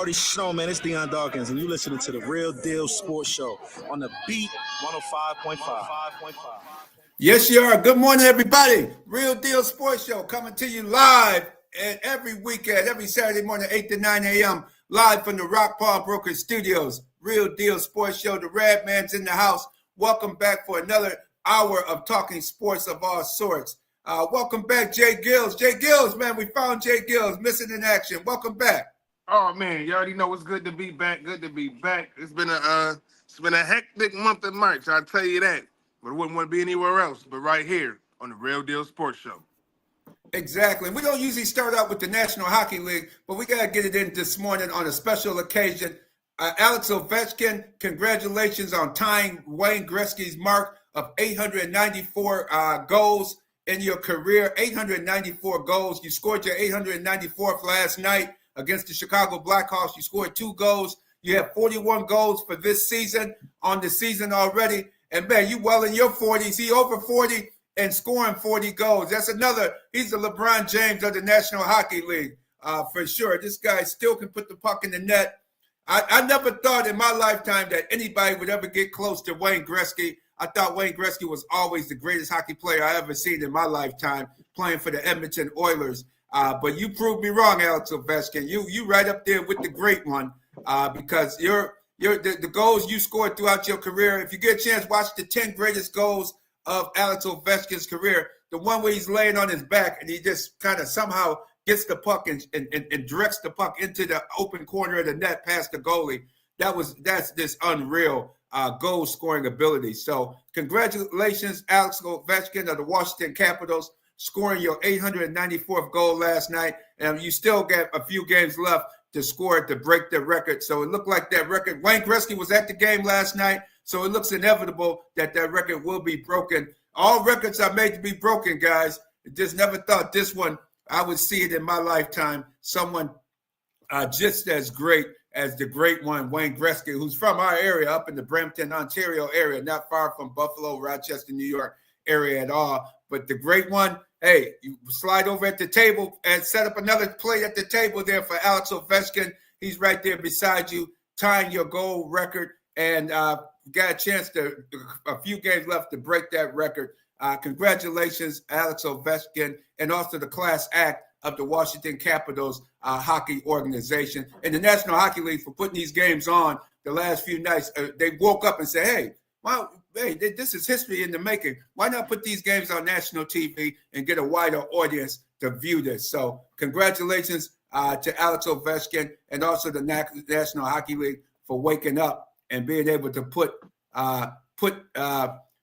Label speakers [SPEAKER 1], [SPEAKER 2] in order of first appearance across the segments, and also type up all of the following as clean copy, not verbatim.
[SPEAKER 1] already know, man, it's Deion Dawkins, and you listening to the Real Deal Sports Show on the Beat 105.5.
[SPEAKER 2] Yes, you are. Good morning, everybody. Real Deal Sports Show coming to you live and every weekend, every Saturday morning, 8 to 9 a.m., live from the Rock Paul Broker Studios. Real Deal Sports Show. The Rad Man's in the house. Welcome back for another hour of talking sports of all sorts. Welcome back, J-GILLZ. J-GILLZ, man, we found J-GILLZ missing in action. Welcome back.
[SPEAKER 3] Oh man, you already know it's good to be back. Good to be back. It's been a hectic month in March, I'll tell you that. But it wouldn't want to be anywhere else but right here on the Real Deal Sports Show.
[SPEAKER 2] Exactly. We don't usually start out with the National Hockey League, but we got to get it in this morning on a special occasion. Alex Ovechkin, congratulations on tying Wayne Gretzky's mark of 894 goals in your career. 894 goals. You scored your 894th last night against the Chicago Blackhawks. You scored 2 goals. You have 41 goals for this season, on the season already. And, man, you well in your 40s. He over 40 and scoring 40 goals. That's another – he's the LeBron James of the National Hockey League for sure. This guy still can put the puck in the net. I never thought in my lifetime that anybody would ever get close to Wayne Gretzky. I thought Wayne Gretzky was always the greatest hockey player I ever seen in my lifetime, playing for the Edmonton Oilers. But you proved me wrong, Alex Ovechkin. You right up there with the great one because the goals you scored throughout your career. If you get a chance, watch the 10 greatest goals of Alex Ovechkin's career. The one where he's laying on his back and he just kind of somehow gets the puck and directs the puck into the open corner of the net past the goalie. That's this unreal goal scoring ability. So congratulations, Alex Ovechkin of the Washington Capitals, scoring your 894th goal last night. And you still got a few games left to score to break the record. So it looked like that record. Wayne Gretzky was at the game last night, so it looks inevitable that record will be broken. All records are made to be broken, guys. I just never thought this one, I would see it in my lifetime. Someone just as great as the great one, Wayne Gretzky, who's from our area up in the Brampton, Ontario area, not far from Buffalo, Rochester, New York area at all. But the great one, hey, you slide over at the table and set up another plate at the table there for Alex Ovechkin. He's right there beside you, tying your goal record, and got a chance a few games left to break that record. Congratulations, Alex Ovechkin, and also the class act of the Washington Capitals hockey organization and the National Hockey League for putting these games on the last few nights. They woke up and said, hey, this is history in the making. Why not put these games on national TV and get a wider audience to view this? So congratulations to Alex Ovechkin and also the National Hockey League for waking up and being able to put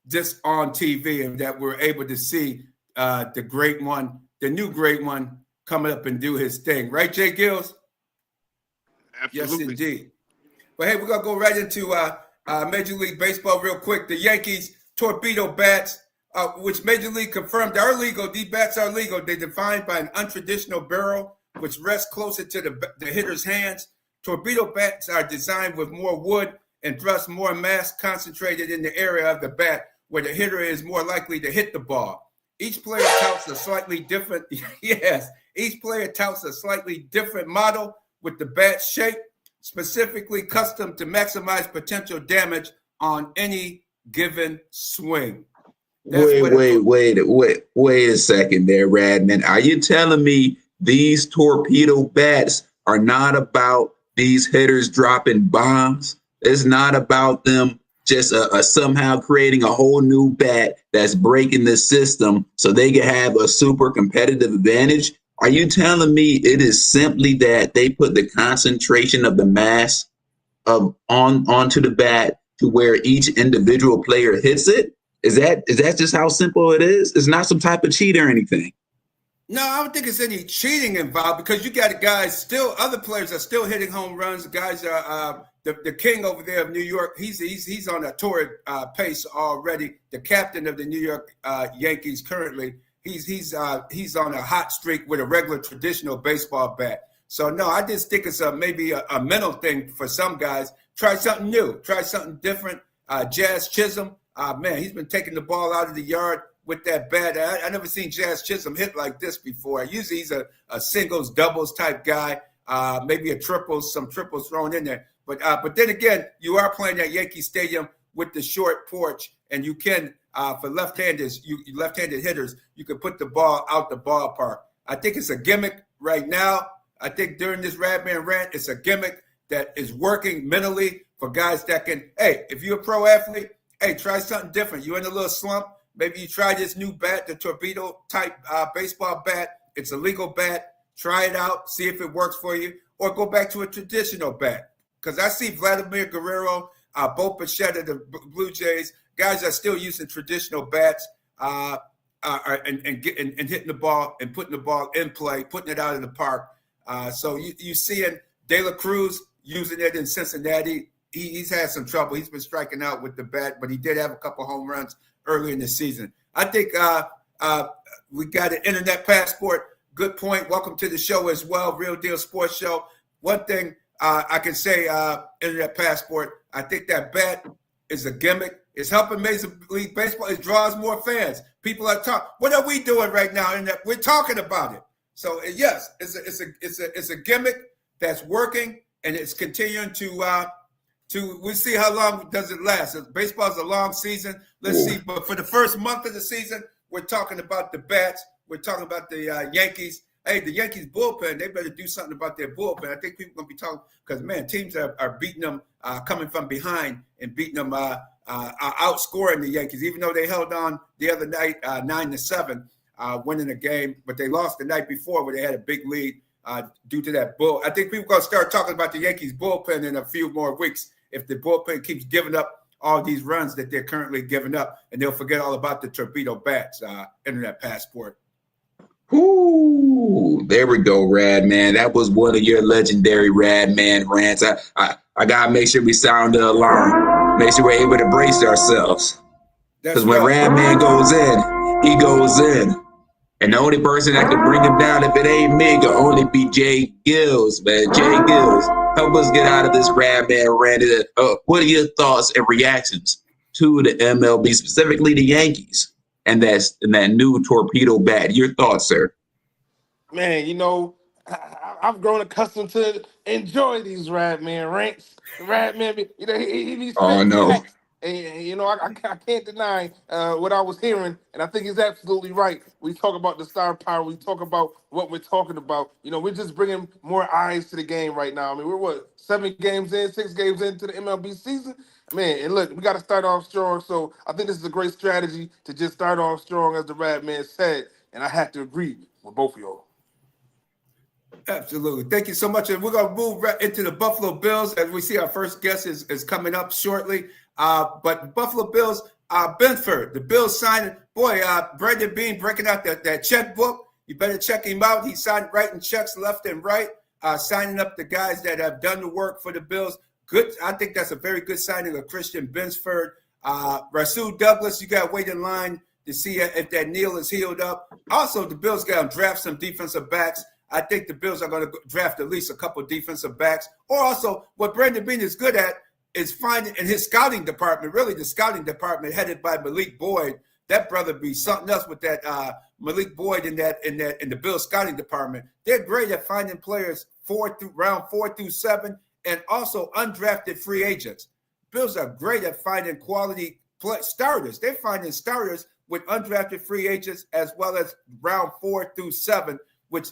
[SPEAKER 2] this on TV, and that we're able to see the great one, the new great one, coming up and do his thing. Right, J-GILLZ?
[SPEAKER 3] Absolutely.
[SPEAKER 2] Yes, indeed. But, hey, we're going to go right into Major League Baseball real quick. The Yankees Torpedo bats, which Major League confirmed are legal. These bats are legal. They're defined by an untraditional barrel, which rests closer to the hitter's hands. Torpedo bats are designed with more wood and thrust more mass concentrated in the area of the bat where the hitter is more likely to hit the ball. Each player touts a slightly different, each player touts a slightly different model with the bat shape, specifically custom to maximize potential damage on any given swing.
[SPEAKER 4] Wait a second there, Radman. Are you telling me these torpedo bats are not about these hitters dropping bombs? It's not about them just somehow creating a whole new bat that's breaking the system so they can have a super competitive advantage? Are you telling me it is simply that they put the concentration of the mass onto the bat to where each individual player hits it? Is that just how simple it is? It's not some type of cheat or anything.
[SPEAKER 2] No, I don't think it's any cheating involved because you got guys still, other players are still hitting home runs. The guys are the king over there of New York. He's on a torrid pace already. The captain of the New York Yankees currently, he's on a hot streak with a regular traditional baseball bat. So no, I just think it's maybe a mental thing for some guys. Try something new, try something different. Jazz Chisholm, man, he's been taking the ball out of the yard with that bat. I never seen Jazz Chisholm hit like this before. Usually he's a singles, doubles type guy. maybe some triples thrown in there. But then again, you are playing at Yankee Stadium with the short porch, and you can for left-handed hitters, you can put the ball out the ballpark. I think it's a gimmick right now. I think during this Radman rant, it's a gimmick that is working mentally for guys that can. Hey, if you're a pro athlete, hey, try something different. You're in a little slump. Maybe you try this new bat, the Torpedo type baseball bat. It's a legal bat. Try it out, see if it works for you, or go back to a traditional bat. Because I see Vladimir Guerrero, Bo Bichette of the Blue Jays, guys are still using traditional bats and hitting the ball and putting the ball in play, putting it out in the park. So you seeing De La Cruz using it in Cincinnati. He's had some trouble. He's been striking out with the bat, but he did have a couple home runs early in the season. I think we got an internet passport. Good point. Welcome to the show as well, Real Deal Sports Show. One thing I can say, internet passport, I think that bat is a gimmick. It's helping Major League Baseball. It draws more fans. People are talking. What are we doing right now? We're talking about it. So yes, it's a gimmick that's working, and it's continuing to. We'll see how long does it last. Baseball is a long season. Let's see. But for the first month of the season, we're talking about the bats. We're talking about the Yankees. Hey, the Yankees bullpen, they better do something about their bullpen. I think people are going to be talking because, man, teams are beating them coming from behind and beating them, outscoring the Yankees, even though they held on the other night 9-7, winning a game. But they lost the night before where they had a big lead due to that bull. I think people are going to start talking about the Yankees bullpen in a few more weeks if the bullpen keeps giving up all these runs that they're currently giving up, and they'll forget all about the Torpedo bats, internet passport.
[SPEAKER 4] Ooh, there we go, Rad Man. That was one of your legendary Rad Man rants. I gotta make sure we sound the alarm. Make sure we're able to brace ourselves. Because when Rad Man goes in, he goes in. And the only person that can bring him down, if it ain't me, can only be J-GILLZ, man. J-GILLZ, help us get out of this Rad Man rant. What are your thoughts and reactions to the MLB, specifically the Yankees? And that new Torpedo bat. Your thoughts, sir?
[SPEAKER 3] Man, I've grown accustomed to enjoy these Radman rants. Radman, he be spitting facts. And I can't deny what I was hearing, and I think he's absolutely right. We talk about the star power. We talk about what we're talking about. We're just bringing more eyes to the game right now. I mean, we're 6 games into the MLB season. Man, and look, we got to start off strong. So I think this is a great strategy to just start off strong, as the Radman said. And I have to agree with both of y'all.
[SPEAKER 2] Absolutely. Thank you so much. And we're going to move right into the Buffalo Bills as we see our first guest is coming up shortly. But Buffalo Bills, Benford, the Bills signing. Boy, Brandon Beane breaking out that checkbook. You better check him out. He's writing checks left and right, signing up the guys that have done the work for the Bills. Good. I think that's a very good signing of Christian Benford. Rasul Douglas, you got to wait in line to see if that knee is healed up. Also, the Bills got to draft some defensive backs. I think the Bills are going to draft at least a couple of defensive backs. Or also, what Brandon Beane is good at is finding in his scouting department, really the scouting department headed by Malik Boyd. That brother be something else with that Malik Boyd in the Bills scouting department. They're great at finding players round 4 through 7. And also undrafted free agents. Bills are great at finding quality starters. They're finding starters with undrafted free agents as well as round 4 through 7, which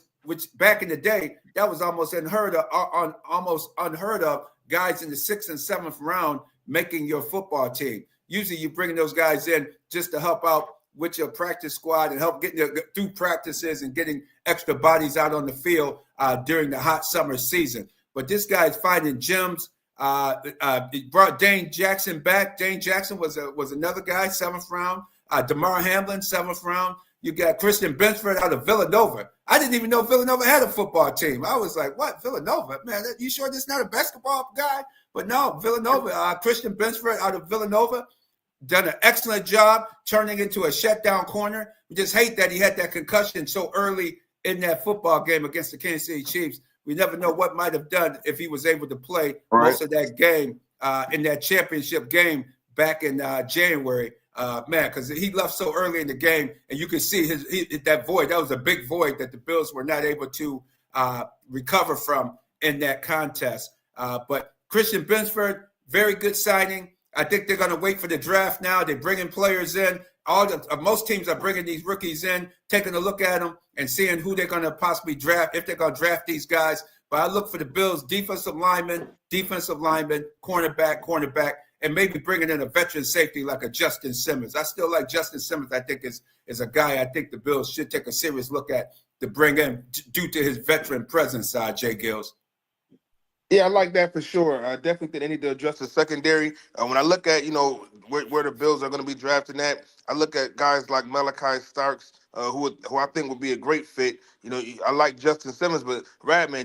[SPEAKER 2] back in the day that was almost unheard of. Guys in the 6th and 7th round making your football team. Usually, you're bringing those guys in just to help out with your practice squad and help getting through practices and getting extra bodies out on the field during the hot summer season. But this guy is finding gems. He brought Dane Jackson back. Dane Jackson was another guy, 7th round. DeMar Hamlin, 7th round. You got Christian Benford out of Villanova. I didn't even know Villanova had a football team. I was like, what? Villanova? Man, you sure this is not a basketball guy? But no, Villanova. Christian Benford out of Villanova done an excellent job turning into a shutdown corner. We just hate that he had that concussion so early in that football game against the Kansas City Chiefs. We never know what might have done if he was able to play most of that game in that championship game back in January. Because he left so early in the game, and you could see that void. That was a big void that the Bills were not able to recover from in that contest. But Christian Benford, very good signing. I think they're going to wait for the draft now. They're bringing players in. Most teams are bringing these rookies in, taking a look at them and seeing who they're going to possibly draft, if they're going to draft these guys. But I look for the Bills' defensive lineman, cornerback, and maybe bringing in a veteran safety like a Justin Simmons. I still like Justin Simmons. I think is a guy I think the Bills should take a serious look at to bring in due to his veteran presence, J-GILLZ.
[SPEAKER 3] Yeah, I like that for sure. I definitely think they need to address the secondary. When I look at, where the Bills are going to be drafting at, I look at guys like Malachi Starks, who I think would be a great fit. I like Justin Simmons, but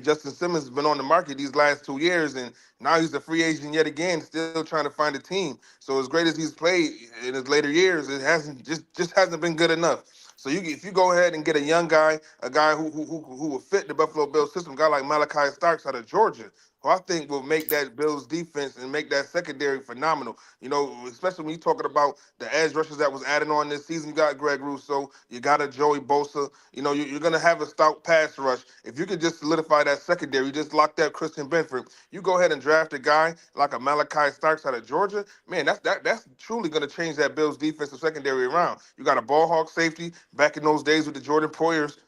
[SPEAKER 3] Justin Simmons has been on the market these last 2 years, and now he's a free agent yet again, still trying to find a team. So as great as he's played in his later years, it hasn't been good enough. So if you go ahead and get a young guy, a guy who will fit the Buffalo Bills system, a guy like Malachi Starks out of Georgia, who I think will make that Bills defense and make that secondary phenomenal. Especially when you're talking about the edge rushers that was added on this season. You got Greg Rousseau, you got a Joey Bosa. You're going to have a stout pass rush. If you could just solidify that secondary, you just lock that Christian Benford, you go ahead and draft a guy like a Malachi Starks out of Georgia, man, that's truly going to change that Bills defensive secondary around. You got a ball hawk safety back in those days with the Jordan Poyers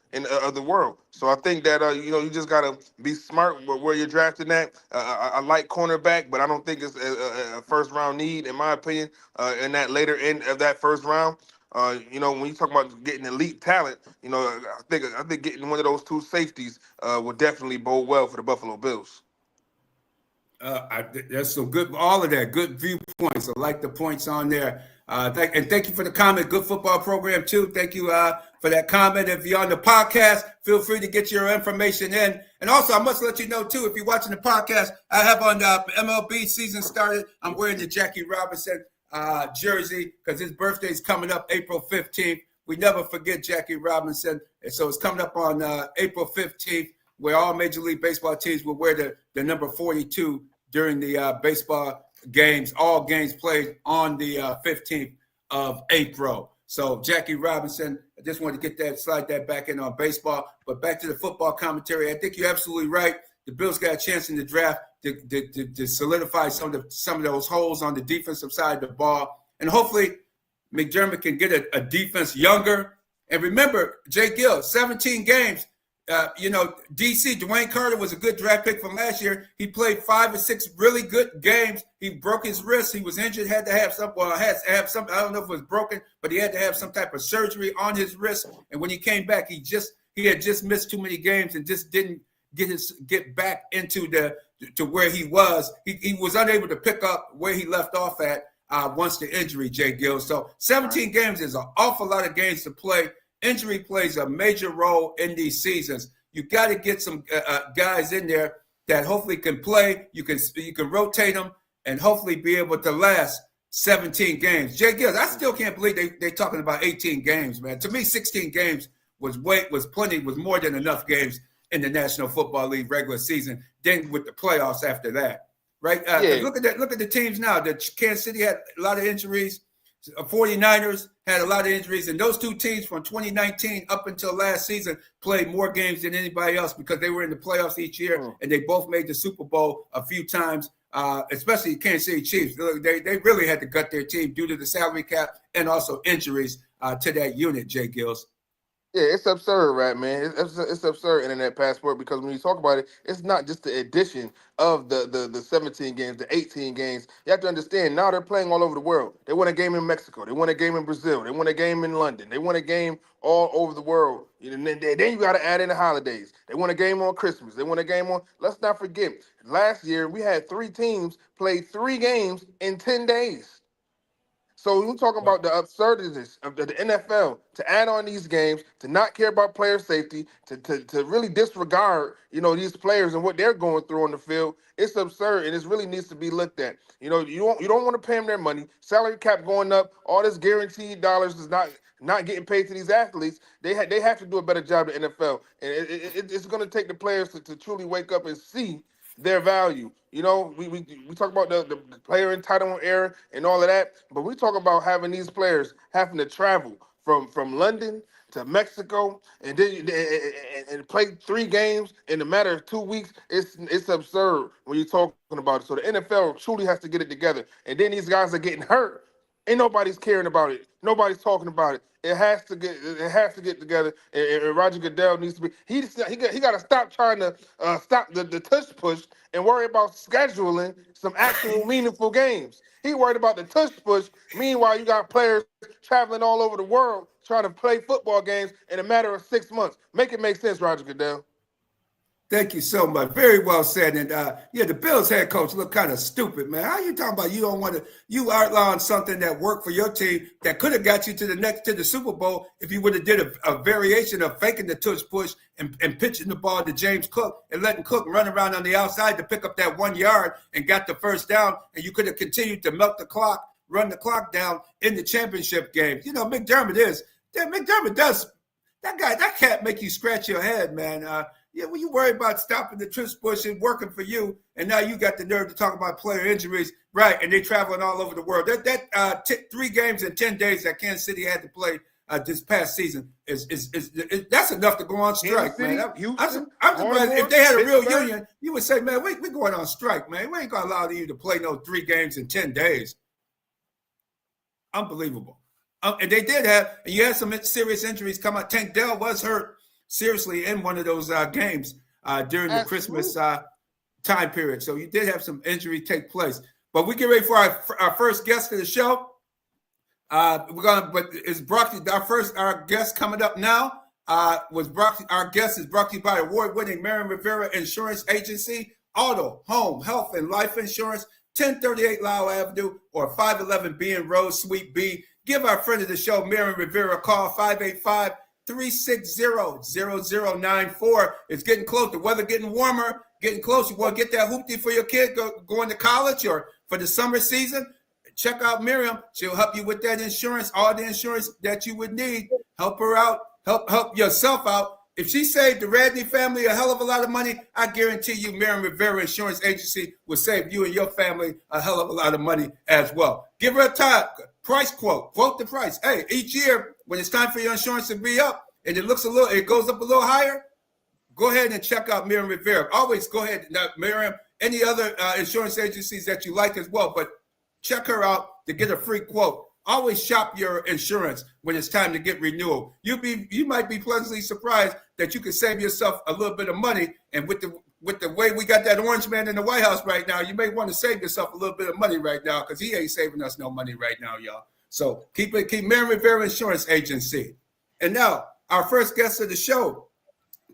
[SPEAKER 3] of the world. So I think that, you just got to be smart where you're drafting that. I like cornerback, but I don't think it's a first-round need, in my opinion, in that later end of that first round. When you talk about getting elite talent, I think getting one of those two safeties would definitely bode well for the Buffalo Bills.
[SPEAKER 2] There's some good, all of that, good viewpoints. I like the points on there. Thank you for the comment. Good football program, too. Thank you for that comment. If you're on the podcast, feel free to get your information in. And also, I must let you know, too, if you're watching the podcast, I have on the MLB season started. I'm wearing the Jackie Robinson jersey because his birthday is coming up April 15th. We never forget Jackie Robinson. And so it's coming up on April 15th, where all Major League Baseball teams will wear the number 42 during the baseball games, all games played on the 15th of April. So Jackie Robinson, I just wanted to slide that back in on baseball. But back to the football commentary, I think you're absolutely right. The Bills got a chance in the draft to solidify some of those holes on the defensive side of the ball. And hopefully McDermott can get a defense younger. And remember, J-GILLZ, 17 games. DC, Dwayne Carter was a good draft pick from last year. He played 5 or 6 really good games. He broke his wrist. He was injured, had to have some, I don't know if it was broken, but he had to have some type of surgery on his wrist. And when he came back, he had just missed too many games and just didn't get back into to where he was. He was unable to pick up where he left off at once the injury, J-GILLZ. So 17 games is an awful lot of games to play. Injury plays a major role in these seasons. You got to get some guys in there that hopefully can play. You can rotate them and hopefully be able to last 17 games. J-GILLZ, I still can't believe they're talking about 18 games, man. To me, 16 games was more than enough games in the National Football League regular season. Then with the playoffs after that, right? Look at that. Look at the teams now. The Kansas City had a lot of injuries. 49ers had a lot of injuries, and those two teams from 2019 up until last season played more games than anybody else because they were in the playoffs each year, and they both made the Super Bowl a few times, especially Kansas City Chiefs. They really had to gut their team due to the salary cap and also injuries to that unit, J-GILLZ.
[SPEAKER 3] Yeah, it's absurd, right, man? It's absurd internet passport because when you talk about it, it's not just the addition of the 17 games, the 18 games. You have to understand now they're playing all over the world. They won a game in Mexico. They won a game in Brazil. They won a game in London. They won a game all over the world. And then you got to add in the holidays. They won a game on Christmas. They won a game on. Let's not forget, last year we had 3 teams play 3 games in 10 days. So we're talking about the absurdities of the NFL to add on these games, to not care about player safety, to really disregard, these players and what they're going through on the field. It's absurd, and it really needs to be looked at. You don't want to pay them their money. Salary cap going up, all this guaranteed dollars is not getting paid to these athletes. They have to do a better job in the NFL, and it's going to take the players to truly wake up and see their value. We talk about the player entitlement era and all of that, but we talk about having these players having to travel from London to Mexico, and then and play 3 games in a matter of 2 weeks. It's absurd when you're talking about it. So the NFL truly has to get it together. And then these guys are getting hurt. Ain't nobody's caring about it. Nobody's talking about it. It has to get together. And Roger Goodell needs to be. He got to stop trying to stop the tush push and worry about scheduling some actual meaningful games. He worried about the tush push. Meanwhile, you got players traveling all over the world trying to play football games in a matter of 6 months. Make it make sense, Roger Goodell.
[SPEAKER 2] Thank you so much. Very well said. And the Bills head coach look kind of stupid, man. How you talking about you don't want to? You outlawing something that worked for your team that could have got you to the Super Bowl if you would have did a variation of faking the tush push and pitching the ball to James Cook and letting Cook run around on the outside to pick up that 1 yard and got the first down. And you could have continued to milk the clock, run the clock down in the championship game. You know, McDermott does that guy. That can't make you scratch your head, man. When you worry about stopping the tush push and working for you, and now you got the nerve to talk about player injuries, right? And they're traveling all over the world. That 3 games in 10 days that Kansas City had to play this past season is that's enough to go on strike, man. I'm surprised if they had a real union, you would say, man, we're going on strike, man. We ain't gonna allow you to play no 3 games in 10 days. Unbelievable. And they did have, and you had some serious injuries come out. Tank Dell was hurt seriously in one of those games during the Christmas time period. So you did have some injury take place. But we get ready for our first guest of the show. Our guest coming up now our guest is brought to you by award-winning Marion Rivera Insurance Agency, auto, home, health, and life insurance, 1038 Lyle Avenue or 511 Bean Road, Suite B. Give our friend of the show, Marion Rivera, a call, 585-360-0094. It's getting close. The weather getting warmer, getting close. You want to get that hoopty for your kid going to college or for the summer season? Check out Miriam. She'll help you with that insurance, all the insurance that you would need. Help her out. Help yourself out. If she saved the Radney family a hell of a lot of money, I guarantee you Marion Rivera Insurance Agency will save you and your family a hell of a lot of money as well. Give her a price quote. Quote the price. Hey, each year when it's time for your insurance to be up and it goes up a little higher, go ahead and check out Marion Rivera. Always go ahead. Now, Marion, any other insurance agencies that you like as well, but check her out to get a free quote. Always shop your insurance when it's time to get renewal. You might be pleasantly surprised that you can save yourself a little bit of money. And with the way we got that orange man in the White House right now, you may want to save yourself a little bit of money right now because he ain't saving us no money right now, y'all. So keep Marion Rivera Insurance Agency. And now our first guest of the show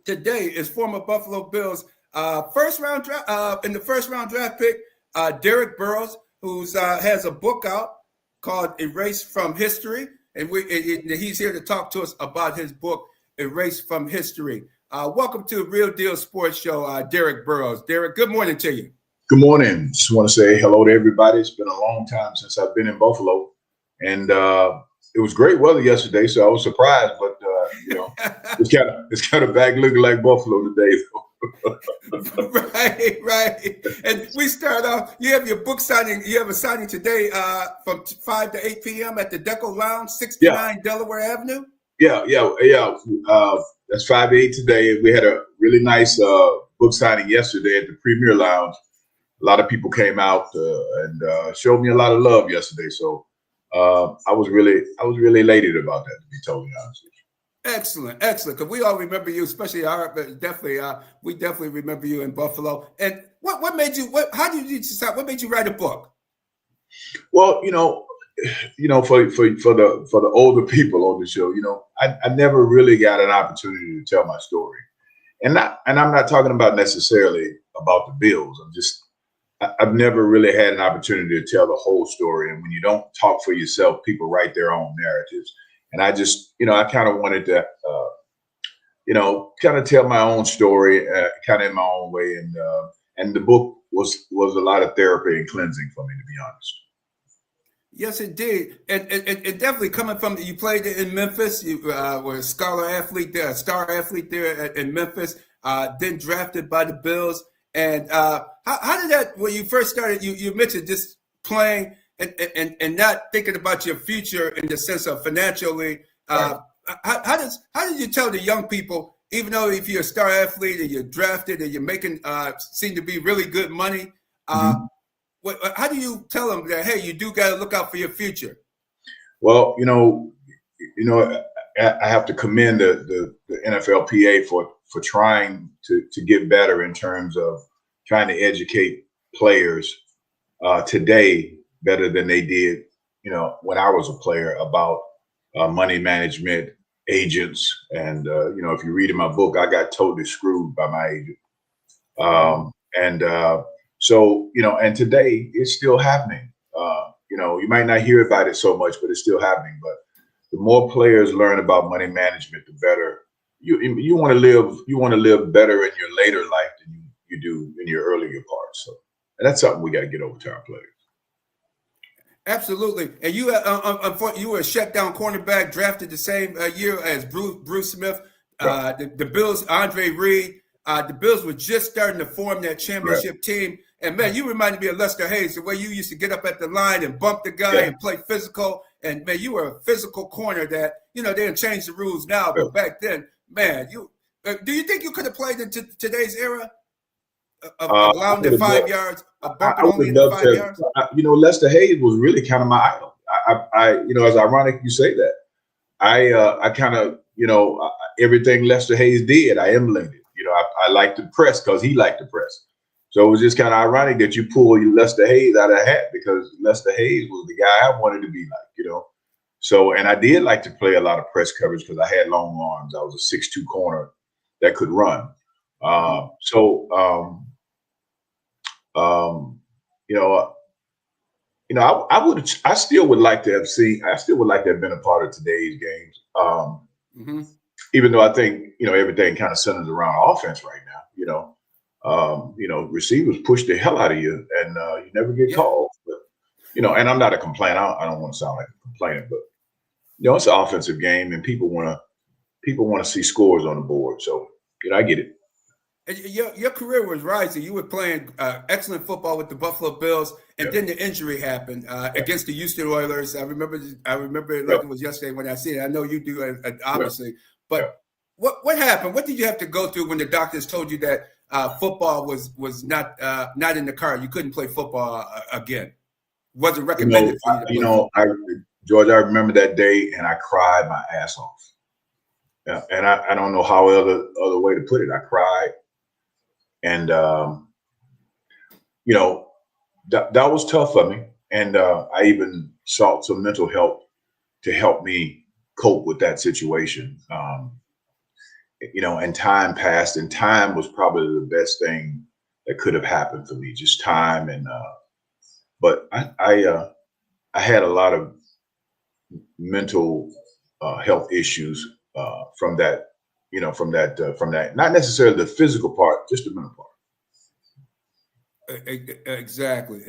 [SPEAKER 2] today is former Buffalo Bills in the first round draft pick, Derrick Burroughs, who has a book out called Erased from History. And he's here to talk to us about his book, Erased from History. Welcome to Real Deal Sports Show, Derrick Burroughs. Derrick, good morning to you.
[SPEAKER 5] Good morning. Just want to say hello to everybody. It's been a long time since I've been in Buffalo. And it was great weather yesterday, so I was surprised. But, it's kind of back looking like Buffalo today.
[SPEAKER 2] Right. And we start off, you have your book signing. You have a signing today from 5 to 8 p.m. at the Deco Lounge, 69 Delaware Avenue.
[SPEAKER 5] Yeah. That's 5 to 8 today. We had a really nice book signing yesterday at the Premier Lounge. A lot of people came out and showed me a lot of love yesterday. So I was really elated about that, to be totally honest with you.
[SPEAKER 2] Excellent. Because we all remember you, especially we definitely remember you in Buffalo. And what made you? How did you decide? What made you write a book?
[SPEAKER 5] Well, for the older people on the show, I never really got an opportunity to tell my story, and I'm not talking about necessarily about the Bills. I've never really had an opportunity to tell the whole story. And when you don't talk for yourself, people write their own narratives. And I just, I kind of wanted to, kind of tell my own story, kind of in my own way. And the book was a lot of therapy and cleansing for me, to be honest.
[SPEAKER 2] Yes, it did. And definitely coming from, you played in Memphis, you were a star athlete there in Memphis, then drafted by the Bills. And how did that, when you first started, you mentioned just playing and not thinking about your future in the sense of financially, How did you tell the young people, even though if you're a star athlete and you're drafted and you're making seem to be really good money, how do you tell them that, hey, you do got to look out for your future?
[SPEAKER 5] Well, I have to commend the NFLPA for trying to get better in terms of trying to educate players today better than they did, when I was a player, about money management, agents, and if you read in my book, I got totally screwed by my agent. And today it's still happening. You might not hear about it so much, but it's still happening. But the more players learn about money management, the better you want to live. You want to live better in your later life than you do in your earlier parts. So, and that's something we got to get over to our players.
[SPEAKER 2] Absolutely. And you were a shutdown cornerback, drafted the same year as Bruce Smith. Right. The Bills, Andre Reed. The Bills were just starting to form that championship team. And, man, you reminded me of Lester Hayes, the way you used to get up at the line and bump the guy and play physical. And, man, you were a physical corner that, they didn't change the rules now. But back then, man, do you think you could have played in today's era of allowing the 5 yards, of bumping only in the 5 yards?
[SPEAKER 5] Lester Hayes was really kind of my idol. It's ironic you say that. I kind of, everything Lester Hayes did, I emulated. I liked to press because he liked to press. So it was just kind of ironic that you pull Lester Hayes out of the hat, because Lester Hayes was the guy I wanted to be like, So, and I did like to play a lot of press coverage because I had long arms. I was a 6'2" corner that could run. I still would like to have been a part of today's games. Even though I think, everything kind of centers around offense right now, receivers push the hell out of you and you never get called. But, and I'm not a complainer. I don't want to sound like a complainer, but, it's an offensive game and people want to see scores on the board. So, I get it.
[SPEAKER 2] Your career was rising. You were playing excellent football with the Buffalo Bills, and then the injury happened against the Houston Oilers. I remember it like it was yesterday when I see it. I know you do, obviously. But what happened? What did you have to go through when the doctors told you that football was not in the card? You couldn't play football again. Wasn't recommended for you to play.
[SPEAKER 5] George, I remember that day, and I cried my ass off. Yeah, and I don't know how other way to put it. I cried. And, that was tough for me. And I even sought some mental help to help me cope with that situation. And time passed, and time was probably the best thing that could have happened for me, just time. And but I had a lot of mental health issues from that. From that, not necessarily the physical part, just the mental part.
[SPEAKER 2] Exactly.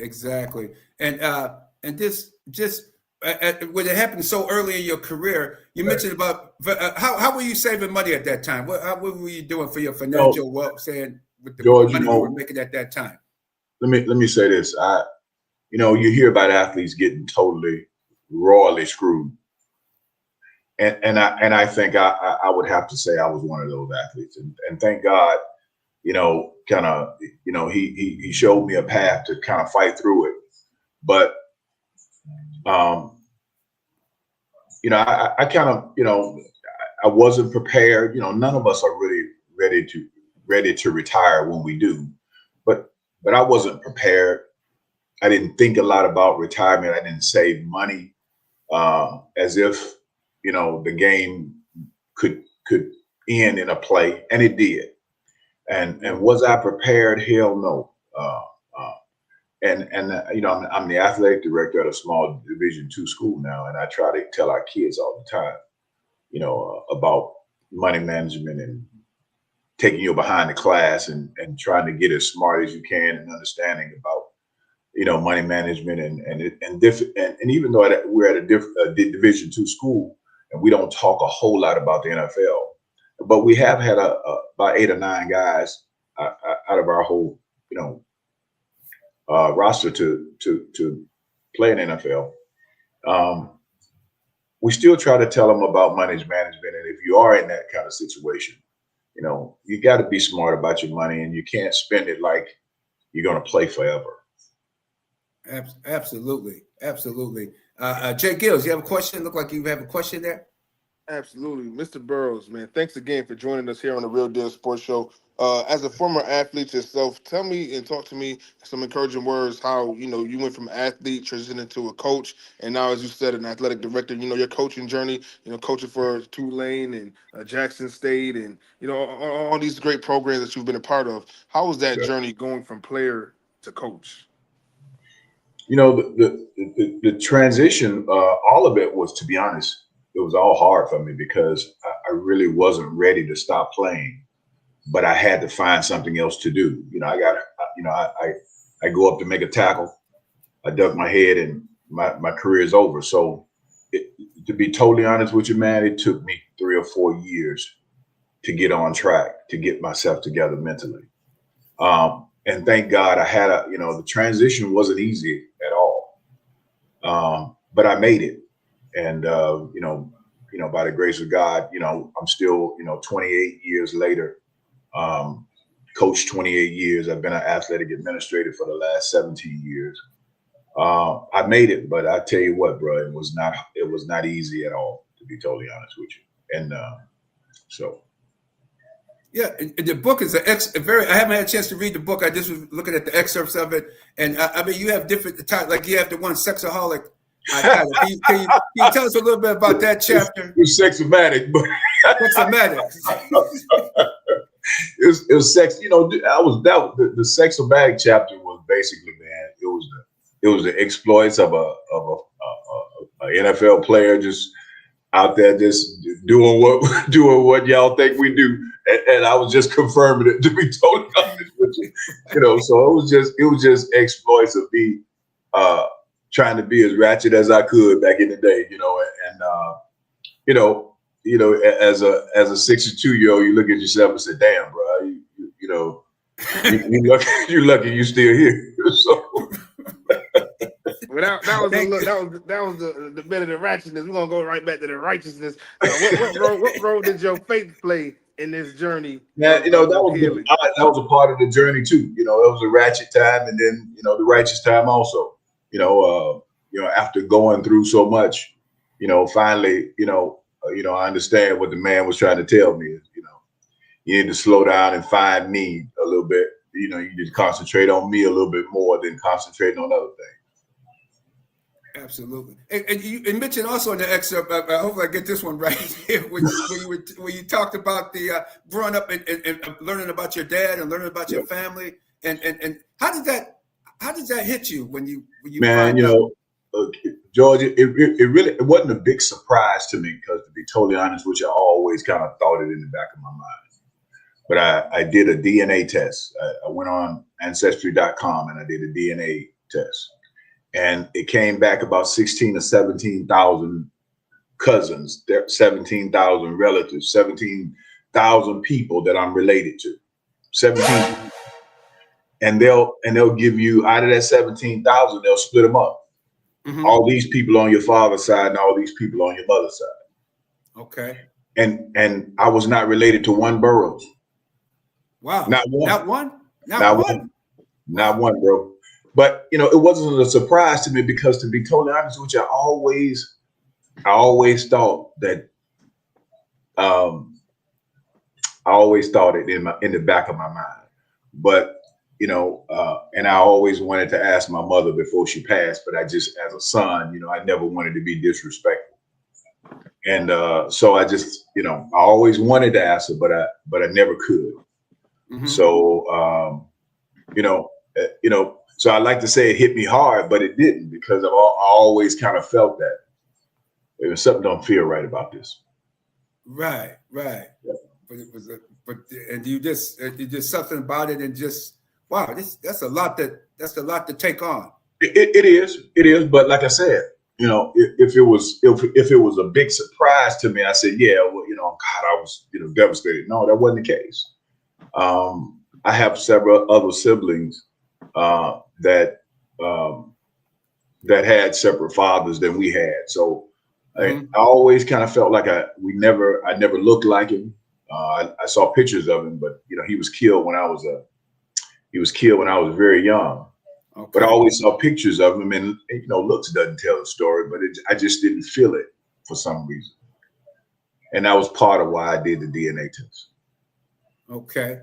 [SPEAKER 2] And this just when it happened so early in your career, you mentioned about how were you saving money at that time? What were you doing for your financial wealth? Saying with the
[SPEAKER 5] George,
[SPEAKER 2] money you were making at that time.
[SPEAKER 5] Let me say this. You hear about athletes getting totally royally screwed. And I think I would have to say I was one of those athletes, and thank God, he showed me a path to kind of fight through it. But, I kind of, I wasn't prepared. None of us are really ready to retire when we do, but I wasn't prepared. I didn't think a lot about retirement. I didn't save money as if the game could end in a play, and it did. And was I prepared? Hell no. I'm the athletic director at a small Division II school now, and I try to tell our kids all the time, about money management and taking you behind the class and trying to get as smart as you can and understanding about money management and even though we're at a Division II school. And we don't talk a whole lot about the NFL, but we have had about 8 or 9 guys out of our whole, roster to play in NFL. we still try to tell them about money management. And if you are in that kind of situation, you know, you got to be smart about your money, and you can't spend it like you're going to play forever.
[SPEAKER 2] Absolutely. J-GILLZ, you have a question? Look like you have a question there.
[SPEAKER 3] Absolutely. Mr. Burroughs, man, thanks again for joining us here on the Real Deal Sports Show. As a former athlete yourself, tell me and talk to me some encouraging words how, you know, you went from athlete, transitioning to a coach, and now, as you said, an athletic director. You know, your coaching journey, you know, coaching for Tulane and Jackson State and, you know, all these great programs that you've been a part of. How was that journey going from player to coach?
[SPEAKER 5] You know, the transition, all of it was, to be honest, it was all hard for me because I really wasn't ready to stop playing, but I had to find something else to do. You know, I go up to make a tackle, I duck my head, and my career is over. So to be totally honest with you, man, it took me 3 or 4 years to get on track, to get myself together mentally. And thank God I had the transition wasn't easy at all. But I made it. And, by the grace of God, I'm still, 28 years later, coached 28 years. I've been an athletic administrator for the last 17 years. I made it, but I tell you what, bro, it was not easy at all, to be totally honest with you. And so.
[SPEAKER 2] Yeah, the book is I haven't had a chance to read the book. I just was looking at the excerpts of it, and I mean, you have different types. Like you have the one Sexaholic. Can you tell us a little bit about that chapter?
[SPEAKER 5] It's Sexomatic, but
[SPEAKER 2] Sexomatic.
[SPEAKER 5] it was sex. You know, the Sexomatic chapter was basically, man, it was the exploits of a NFL player just out there just doing what y'all think we do. And I was just confirming it, to be totally honest with you. So it was just exploits of me trying to be as ratchet as I could back in the day, as a 62-year-old, you look at yourself and say, damn, bro, you're lucky you still here. So
[SPEAKER 3] Well, that was the bit of the ratchetness. We're gonna go right back to the righteousness. What role did your faith play in this journey?
[SPEAKER 5] Yeah, that was a part of the journey too. It was a ratchet time, and then the righteous time also. After going through so much, finally, I understand what the man was trying to tell me. You need to slow down and find me a little bit. You need to concentrate on me a little bit more than concentrating on other things.
[SPEAKER 2] Absolutely. And you mentioned also in the excerpt, I hope I get this one right here, when you talked about the growing up and learning about your dad and learning about your family. And how did that hit you when you
[SPEAKER 5] man, George, it wasn't a big surprise to me because, to be totally honest with you, I always kind of thought it in the back of my mind. But I did a DNA test. I went on Ancestry.com and I did a DNA test. And it came back about 16 or 17,000 cousins, 17,000 relatives, 17,000 people that I'm related to. 17. And they'll give you, out of that 17,000, they'll split them up. Mm-hmm. All these people on your father's side and all these people on your mother's side.
[SPEAKER 2] Okay.
[SPEAKER 5] And I was not related to one Burroughs.
[SPEAKER 2] Wow.
[SPEAKER 5] Not one.
[SPEAKER 2] Not one?
[SPEAKER 5] Not one, bro. But it wasn't a surprise to me because, to be totally honest with you, I always thought that I always thought it in the back of my mind. But and I always wanted to ask my mother before she passed, but I just, as a son, I never wanted to be disrespectful. And so I just, I always wanted to ask her, but I never could. Mm-hmm. So so I like to say it hit me hard, but it didn't, because I always kind of felt that there was something don't feel right about this.
[SPEAKER 2] Right. Yeah. But you just something about it, and just wow, that's a lot to take on.
[SPEAKER 5] It is, but like I said, if it was a big surprise to me, I said, yeah, well, God, I was devastated. No, that wasn't the case. I have several other siblings that had separate fathers than we had. So I always kind of felt like I never looked like him. I saw pictures of him, but he was killed when I was very young. Okay. But I always saw pictures of him, and looks doesn't tell the story, but I just didn't feel it for some reason, and that was part of why I did the DNA test. Okay.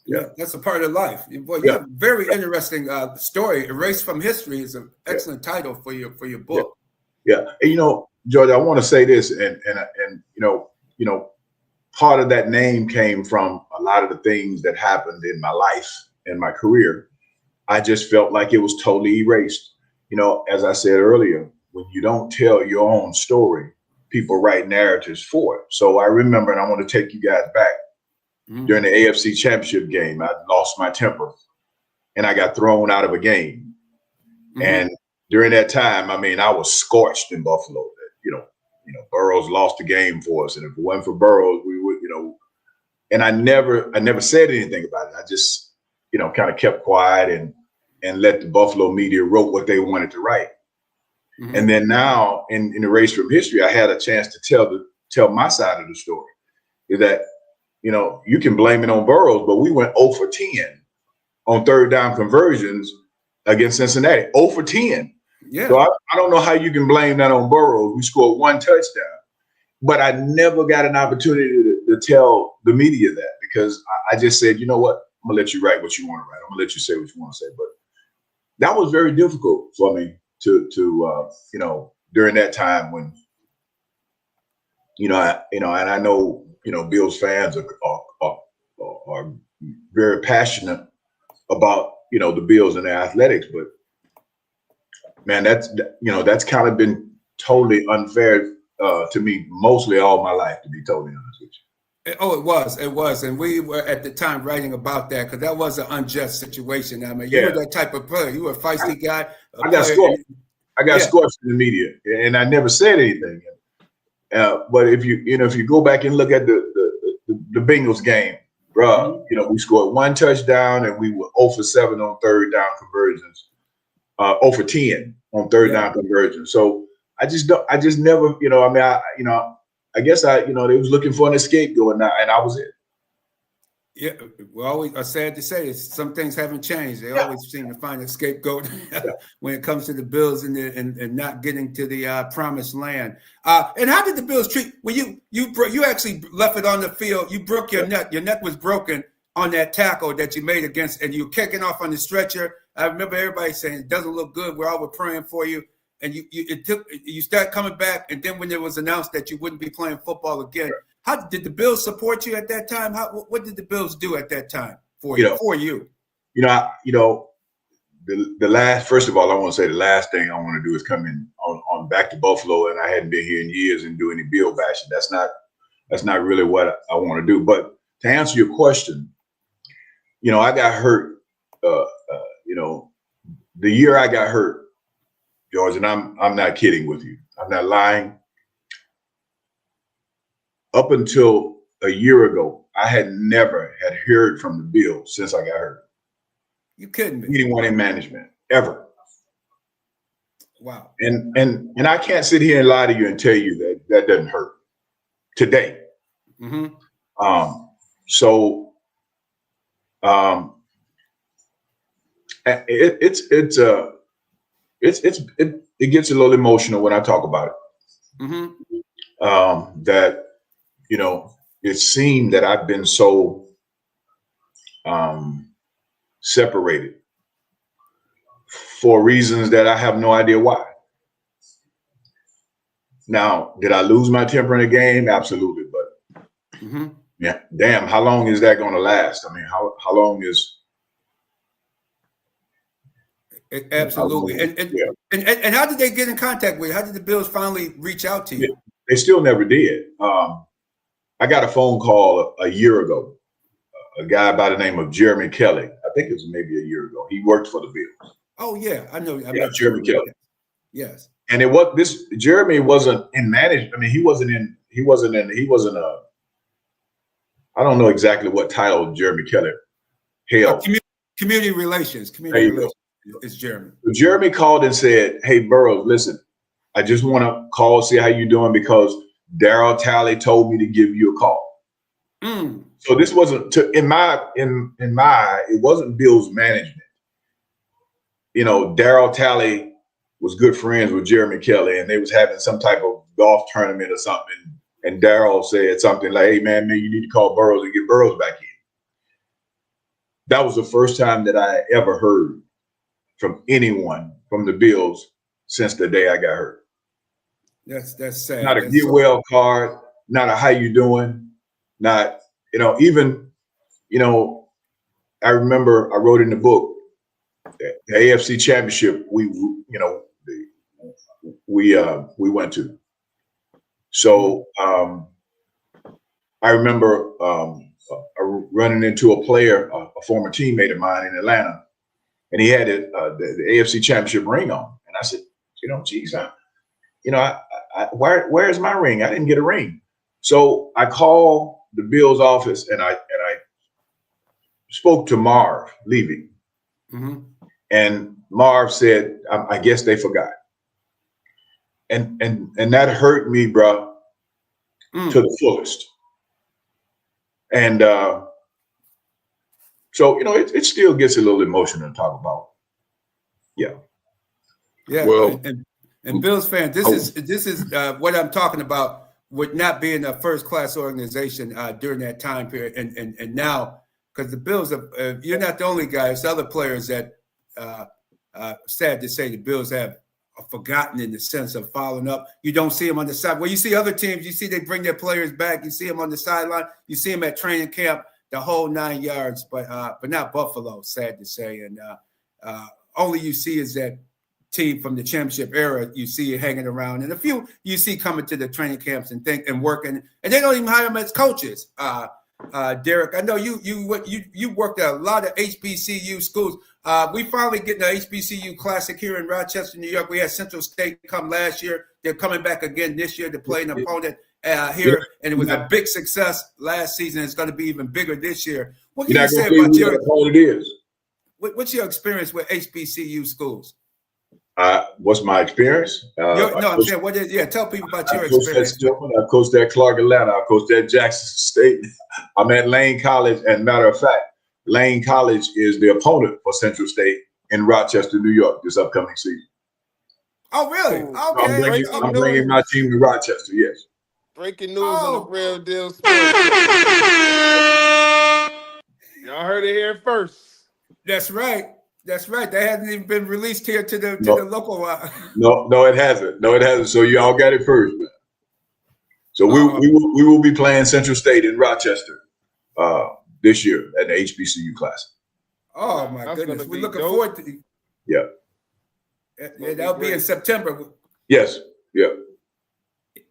[SPEAKER 5] Yeah, that's a part of life. Boy, you have a very interesting story. Erased from History is an excellent title for your book. Yeah. And, George, I want to say this, and part of that name came from a lot of the things that happened in my life and my career. I just felt like it was totally erased. As I said earlier, when you don't tell your own story, people write narratives for it. So I remember, and I want to take you guys back. During the AFC Championship game, I lost my temper, and I got thrown out of a game. And during that time, I was scorched in Buffalo. Burroughs lost the game for us, and if it wasn't for Burroughs, we would, And I never said anything about it. I just, kind of kept quiet and let the Buffalo media wrote what they wanted to write. And then now, in Erased from History, I had a chance to tell my side of the story. Is that you can blame it on Burroughs, but we went 0 for 10 on third down conversions against Cincinnati. 0 for 10. Yeah. So I don't know how you can blame that on Burroughs. We scored 1 touchdown, but I never got an opportunity to tell the media that, because I just said, you know what, I'm gonna let you write what you want to write. I'm gonna let you say what you want to say. But that was very difficult for me to during that time when, and I know, Bills fans are very passionate about, the Bills and their athletics, but man, that's kind of been totally unfair to me mostly all my life, to be totally honest with you. Oh, it was. And we were at the time writing about that, because that was an unjust situation. You were that type of player. You were a feisty guy. I got scorched in the media, and I never said anything. But if you go back and look at the Bengals game, bro, we scored 1 touchdown, and we were 0 for 7 on third down conversions, 0 for 10 on third down conversions. So I just never, I guess they was looking for an scapegoat, and I was it. Yeah, we always are sad to say some things haven't changed. They always seem to find a scapegoat when it comes to the Bills and not getting to the promised land. And how did the Bills treat when you actually left it on the field? You broke your neck. Your neck was broken on that tackle that you made against, and you were kicking off on the stretcher. I remember everybody saying it doesn't look good. We're all praying for you. And you start coming back, and then when it was announced that you wouldn't be playing football again, how did the Bills support you at that time? What did the Bills do at that time for you? The last, first of all, I want to say the last thing I want to do is come in on back to Buffalo, and I hadn't been here in years, and do any Bill bashing. That's not really what I want to do. But to answer your question, I got hurt. The year I got hurt, George, and I'm not kidding with you. I'm not lying. Up until a year ago, I had never heard from the Bills since I got hurt. You kidding me? Anyone in management ever? Wow. And I can't sit here and lie to you and tell you that doesn't hurt today. It gets a little emotional when I talk about it. That it seemed that I've been so separated for reasons that I have no idea why. Now, did I lose my temper in a game? Absolutely, but yeah, damn, how long is that going to last? I mean, how long is? Absolutely. And how did they get in contact with you? How did the Bills finally reach out to you? They still never did. I got a phone call a year ago. A guy by the name of Jeremy Kelly. I think it was maybe a year ago. He worked for the Bills. Oh yeah, I know. Jeremy Kelly. Yes. And Jeremy wasn't in management. I mean, he wasn't a. I don't know exactly what title Jeremy Kelly held. Community relations. Community relations. It's Jeremy. So Jeremy called and said, "Hey, Burroughs, listen, I just want to call, see how you're doing, because Darryl Talley told me to give you a call. So this wasn't in my eye, it wasn't Bill's management. You know, Darryl Talley was good friends with Jeremy Kelly, and they was having some type of golf tournament or something. And Darryl said something like, "Hey man, you need to call Burroughs and get Burroughs back in." That was the first time that I ever heard from anyone from the Bills since the day I got hurt.
[SPEAKER 2] That's sad.
[SPEAKER 5] Not a get well card, not a how you doing, not, you know, even, you know, I remember I wrote in the book, the AFC Championship we went to. So I remember running into a player, a former teammate of mine in Atlanta, and he had the AFC Championship ring on, and I said, you know, geez, where's my ring? I didn't get a ring. So I called the Bills office and I spoke to Marv Levy. And Marv said, I guess they forgot. And that hurt me, bro, to the fullest. And so, you know, it still gets a little emotional to talk about. Yeah.
[SPEAKER 2] Yeah.
[SPEAKER 5] Well,
[SPEAKER 2] and Bills fans, this is what I'm talking about with not being a first class organization during that time period, and now, because the Bills you're not the only guy. It's other players that sad to say the Bills have forgotten in the sense of following up. You don't see them on the side. Well, you see other teams, you see they bring their players back. You see them on the sideline. You see them at training camp, the whole 9 yards. But not Buffalo. Sad to say, and only you see is that team from the championship era. You see it hanging around, and a few you see coming to the training camps and working, and they don't even hire them as coaches. Derrick, I know you worked at a lot of HBCU schools. We finally getting an HBCU Classic here in Rochester, New York. We had Central State come last year. They're coming back again this year to play an opponent here, and it was a big success last season. It's going to be even bigger this year. What can you say about your
[SPEAKER 5] opponent is?
[SPEAKER 2] What's your experience with HBCU schools?
[SPEAKER 5] What's my experience?
[SPEAKER 2] I'm saying, tell people about your experience.
[SPEAKER 5] I coached at Clark Atlanta. I coached at Jackson State. I'm at Lane College. And matter of fact, Lane College is the opponent for Central State in Rochester, New York, this upcoming season.
[SPEAKER 2] Oh, really? Okay.
[SPEAKER 5] I'm bringing my team to Rochester, yes.
[SPEAKER 3] Breaking news on the Real Deal Sports. Y'all heard it here first.
[SPEAKER 2] That's right. That's right. That hasn't even been released here to the local.
[SPEAKER 5] No, it hasn't. No, it hasn't. So y'all got it first, man. So we will be playing Central State in Rochester this year at the HBCU Classic.
[SPEAKER 2] Oh my goodness, we're looking forward to.
[SPEAKER 5] Yeah.
[SPEAKER 2] That'll be in September.
[SPEAKER 5] Yes. Yeah.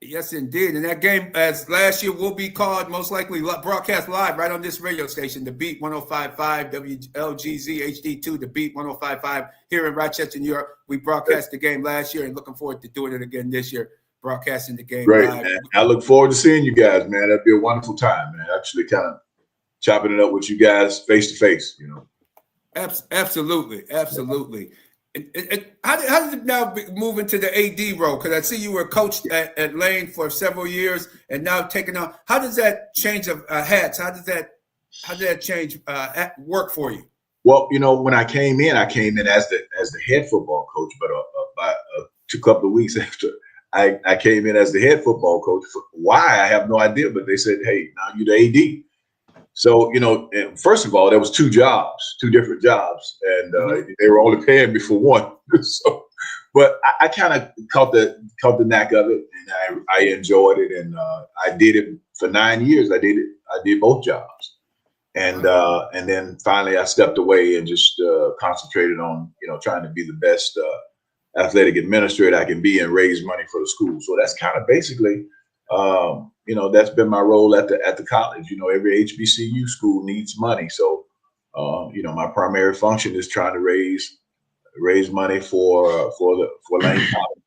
[SPEAKER 2] Yes, indeed. And that game, as last year, will be called most likely broadcast live right on this radio station, The Beat 105.5 WLGZ HD2, The Beat 105.5 here in Rochester, New York. We broadcast the game last year and looking forward to doing it again this year, broadcasting the game
[SPEAKER 5] live.
[SPEAKER 2] Man.
[SPEAKER 5] I look forward to seeing you guys, man. That'd be a wonderful time, man. Actually kind of chopping it up with you guys face to face, you know.
[SPEAKER 2] Absolutely. How did it now move into the AD role? Because I see you were coached at Lane for several years, and now taking on. How does that change of hats? How did that change work for you?
[SPEAKER 5] Well, you know, when I came in as the head football coach, but about a couple of weeks after I came in as the head football coach. Why, I have no idea, but they said, "Hey, now you're the AD." So, you know, first of all, there was two different jobs, and they were only paying me for one. So, but I kind of caught the knack of it, and I enjoyed it, and I did it for 9 years. I did both jobs, and then finally I stepped away and just concentrated on, you know, trying to be the best athletic administrator I can be and raise money for the school. So that's kind of basically. You know, that's been my role at the college. You know, every HBCU school needs money. So, you know, my primary function is trying to raise money for Lane College.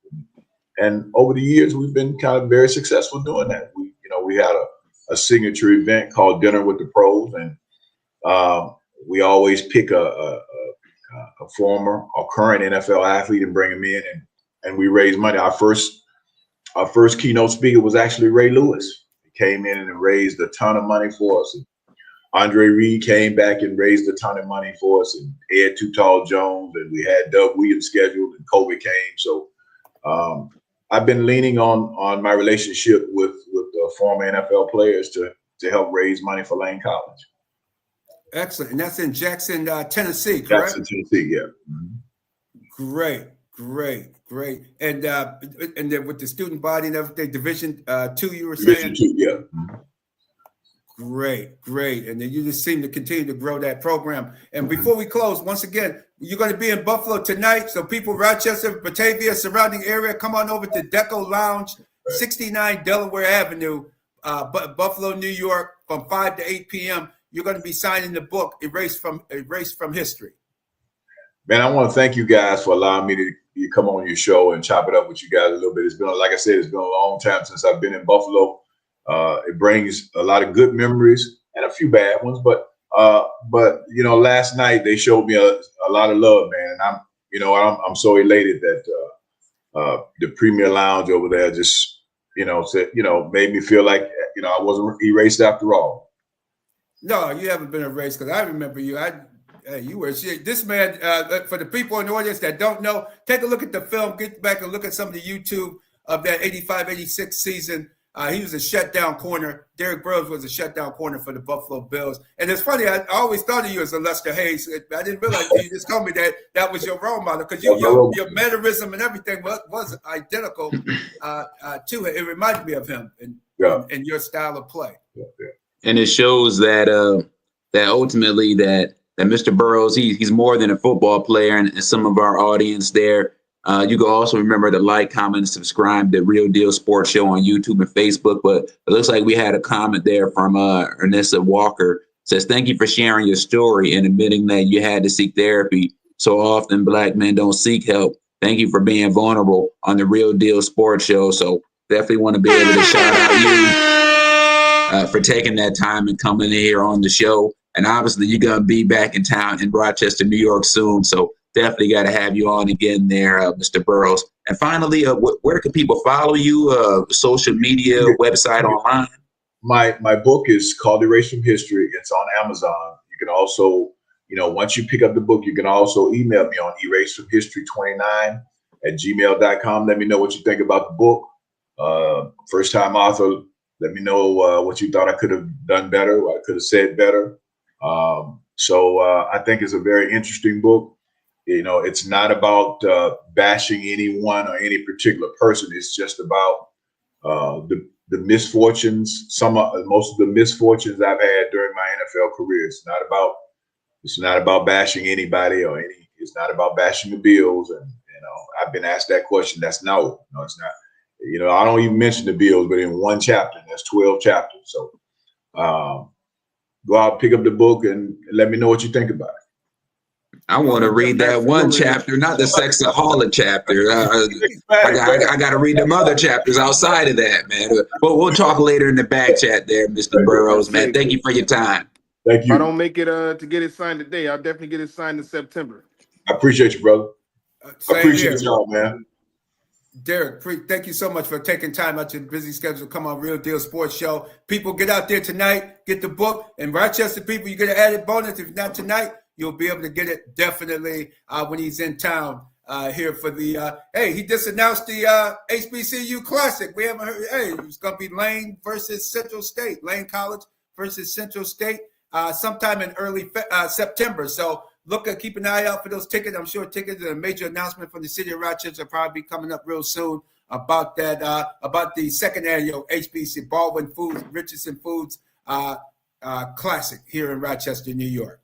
[SPEAKER 5] And over the years, we've been kind of very successful doing that. We had a signature event called Dinner with the Pros, and we always pick a former or current NFL athlete and bring them in we raised money. Our first keynote speaker was actually Ray Lewis. He came in and raised a ton of money for us. And Andre Reed came back and raised a ton of money for us, and Ed Too Tall Jones, and we had Doug Williams scheduled, and COVID came. So I've been leaning on my relationship with former NFL players to help raise money for Lane College.
[SPEAKER 2] Excellent. And that's in Jackson, Tennessee, correct?
[SPEAKER 5] Jackson, Tennessee, yeah. Mm-hmm.
[SPEAKER 2] Great. And then with the student body and everything, Division 2, you were saying?
[SPEAKER 5] Division 2, yeah. Mm-hmm.
[SPEAKER 2] Great. And then you just seem to continue to grow that program. And before we close, once again, you're going to be in Buffalo tonight. So people, Rochester, Batavia, surrounding area, come on over to Deco Lounge, 69 Delaware Avenue, Buffalo, New York, from 5 to 8 p.m. You're going to be signing the book, Erased from History.
[SPEAKER 5] Man, I want to thank you guys for allowing me to come on your show and chop it up with you guys a little bit. It's been, like I said, it's been a long time since I've been in Buffalo. It brings a lot of good memories and a few bad ones, but last night they showed me a lot of love, man. And I'm so elated that the Premier Lounge over there just, said, made me feel like, I wasn't erased after all.
[SPEAKER 2] No, you haven't been erased, because I remember you. You were this man. For the people in the audience that don't know, take a look at the film. Get back and look at some of the YouTube of that 85-86 season. He was a shutdown corner. Derrick Burroughs was a shutdown corner for the Buffalo Bills. And it's funny, I always thought of you as a Lester Hayes. I didn't realize you just told me that was your role model, because your mannerism and everything was identical to it. It reminded me of him and your style of play.
[SPEAKER 5] Yeah.
[SPEAKER 4] And it shows that that ultimately that Mr. Burroughs, he's more than a football player. And some of our audience there, you can also remember to like, comment, and subscribe to Real Deal Sports Show on YouTube and Facebook. But it looks like we had a comment there from Ernesta Walker. Says, thank you for sharing your story and admitting that you had to seek therapy. So often Black men don't seek help. Thank you for being vulnerable on the Real Deal Sports Show. So definitely want to be able to shout out you for taking that time and coming in here on the show. And obviously you're going to be back in town in Rochester, New York soon. So definitely got to have you on again there, Mr. Burroughs. And finally, where can people follow you? Social media, website, online?
[SPEAKER 5] My book is called Erased from History. It's on Amazon. You can also, once you pick up the book, you can also email me on erasedfromhistory29@gmail.com. Let me know what you think about the book. First time author, let me know what you thought I could have done better, what I could have said better. So I think it's a very interesting book. It's not about bashing anyone or any particular person. It's just about the misfortunes, most of the misfortunes I've had during my NFL career. It's not about bashing anybody it's not about bashing the Bills. And I've been asked that question. It's not. I don't even mention the Bills, but in one chapter, and there's 12 chapters. So go out, pick up the book, and let me know what you think about it.
[SPEAKER 4] I want to read that one chapter, not the Sexaholic chapter. I got to read them other chapters outside of that, man. But we'll talk later in the back chat there, Mr. Burroughs, man. Thank you for your time.
[SPEAKER 5] Thank you.
[SPEAKER 3] If I don't make it to get it signed today, I'll definitely get it signed in September.
[SPEAKER 5] I appreciate you, brother. I appreciate y'all, man.
[SPEAKER 2] Derrick, thank you so much for taking time out your busy schedule to come on Real Deal Sports Show. People, get out there tonight, get the book. And Rochester people, you get an added bonus. If not tonight, you'll be able to get it definitely when he's in town here for the he just announced the HBCU Classic. We haven't heard. It's going to be Lane versus Central State. Lane College versus Central State sometime in early September. So keep an eye out for those tickets. I'm sure tickets and a major announcement from the city of Rochester will probably be coming up real soon about that, about the second annual HBC Baldwin Foods, Richardson Foods Classic here in Rochester, New York.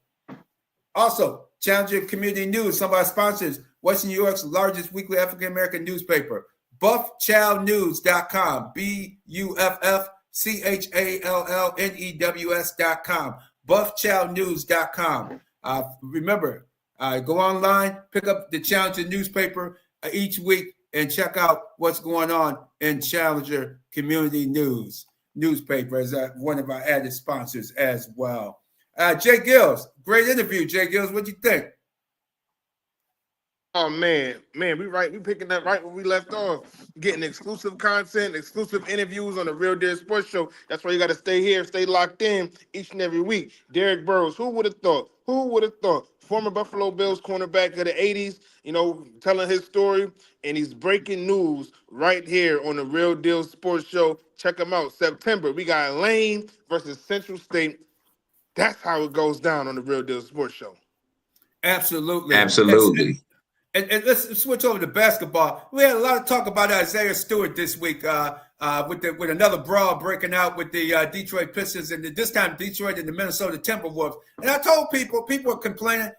[SPEAKER 2] Also, Challenger Community News, some of our sponsors, Western New York's largest weekly African-American newspaper, BuffChalNews.com, BuffChalNews.com, BuffChalNews.com. Remember, go online, pick up the Challenger newspaper each week, and check out what's going on in Challenger Community News newspaper as one of our added sponsors as well. J-GILLZ, great interview, J-GILLZ. What do you think?
[SPEAKER 3] Oh man, we picking up right where we left off. Getting exclusive content, exclusive interviews on the Real Deal Sports Show. That's why you got to stay here, stay locked in each and every week. Derrick Burroughs, who would have thought? Who would have thought? Former Buffalo Bills cornerback of the '80s, telling his story, and he's breaking news right here on the Real Deal Sports Show. Check him out. September, we got Lane versus Central State. That's how it goes down on the Real Deal Sports Show.
[SPEAKER 2] Absolutely.
[SPEAKER 4] Absolutely.
[SPEAKER 2] And let's switch over to basketball. We had a lot of talk about Isaiah Stewart this week with another brawl breaking out with the Detroit Pistons, and this time Detroit and the Minnesota Timberwolves. And I told people are complaining,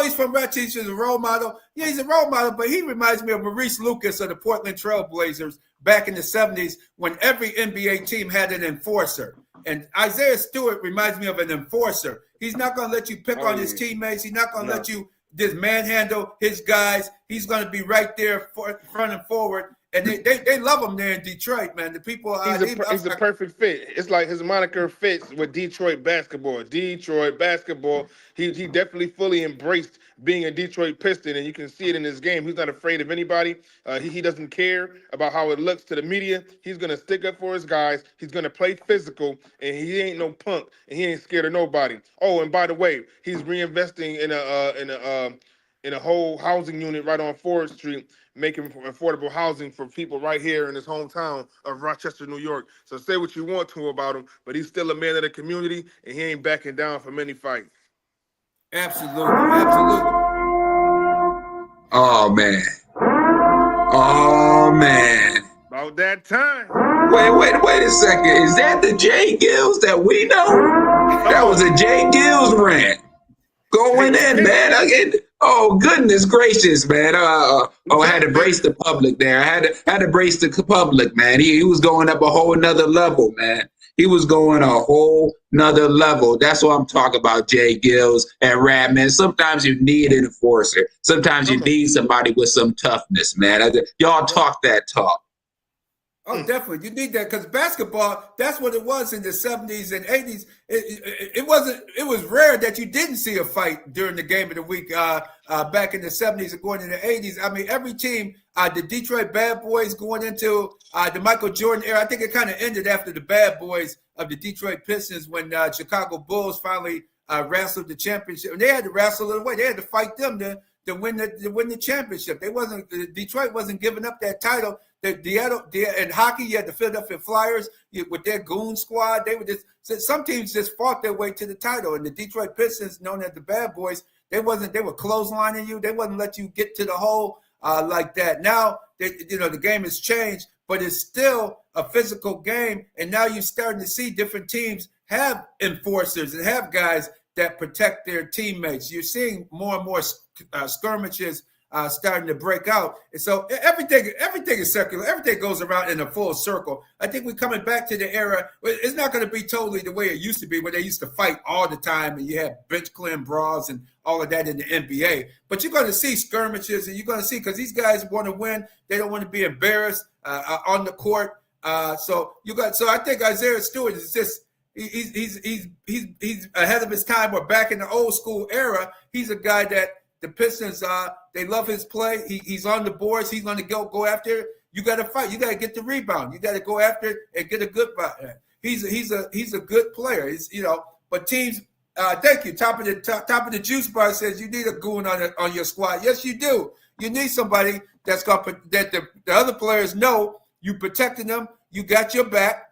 [SPEAKER 2] he's from Rochester, he's a role model. Yeah, he's a role model, but he reminds me of Maurice Lucas of the Portland Trail Blazers back in the 70s when every NBA team had an enforcer. And Isaiah Stewart reminds me of an enforcer. He's not going to let you pick on his teammates. He's not going to let you just manhandle his guys. He's going to be right there front and forward. And they love him there in Detroit, man. The people
[SPEAKER 3] he's a perfect fit. It's like his moniker fits with Detroit basketball. Detroit basketball. He definitely fully embraced being a Detroit Piston, and you can see it in his game. He's not afraid of anybody. He doesn't care about how it looks to the media. He's gonna stick up for his guys. He's gonna play physical, and he ain't no punk, and he ain't scared of nobody. Oh, and by the way, he's reinvesting in a whole housing unit right on Ford Street, making affordable housing for people right here in his hometown of Rochester, New York. So say what you want to about him, but he's still a man of the community, and he ain't backing down from any fight.
[SPEAKER 2] Absolutely.
[SPEAKER 4] Oh man.
[SPEAKER 3] About that time.
[SPEAKER 4] Wait a second. Is that the J-GILLZ that we know? That was a J-GILLZ rant. Going in, man. Oh, goodness gracious, man. I had to brace the public there. I had to brace the public, man. He was going up a whole nother level, man. He was going a whole nother level. That's what I'm talking about, J-GILLZ and Rad, man. Sometimes you need an enforcer. Sometimes you need somebody with some toughness, man. Y'all talk that talk.
[SPEAKER 2] Oh, definitely. You need that because basketball, that's what it was in the 70s and 80s. It was rare that you didn't see a fight during the game of the week back in the 70s and going into the 80s. I mean, every team, the Detroit Bad Boys going into the Michael Jordan era, I think it kind of ended after the Bad Boys of the Detroit Pistons when Chicago Bulls finally wrestled the championship. And they had to wrestle it away. They had to fight them to win the championship. Detroit wasn't giving up that title. In hockey, you had the Philadelphia Flyers with their goon squad. They were some teams just fought their way to the title. And the Detroit Pistons, known as the Bad Boys, they were clotheslining you. They wouldn't let you get to the hole like that. Now, the game has changed, but it's still a physical game. And now you're starting to see different teams have enforcers and have guys that protect their teammates. You're seeing more and more skirmishes starting to break out. And so everything is circular. Everything goes around in a full circle. I think we're coming back to the era. It's not going to be totally the way it used to be, where they used to fight all the time and you had bench clearing brawls and all of that in the NBA. But you're going to see skirmishes, and you're going to see, because these guys want to win. They don't want to be embarrassed on the court. So I think Isaiah Stewart is just, he's ahead of his time. We're back in the old school era. He's a guy that the Pistons, they love his play. He's on the boards. He's going to go after it. You got to fight. You got to get the rebound. You got to go after it and get a good fight. He's a good player. But teams. Thank you. Top of the juice bar says you need a goon on your squad. Yes, you do. You need somebody that the other players know you protecting them. You got your back.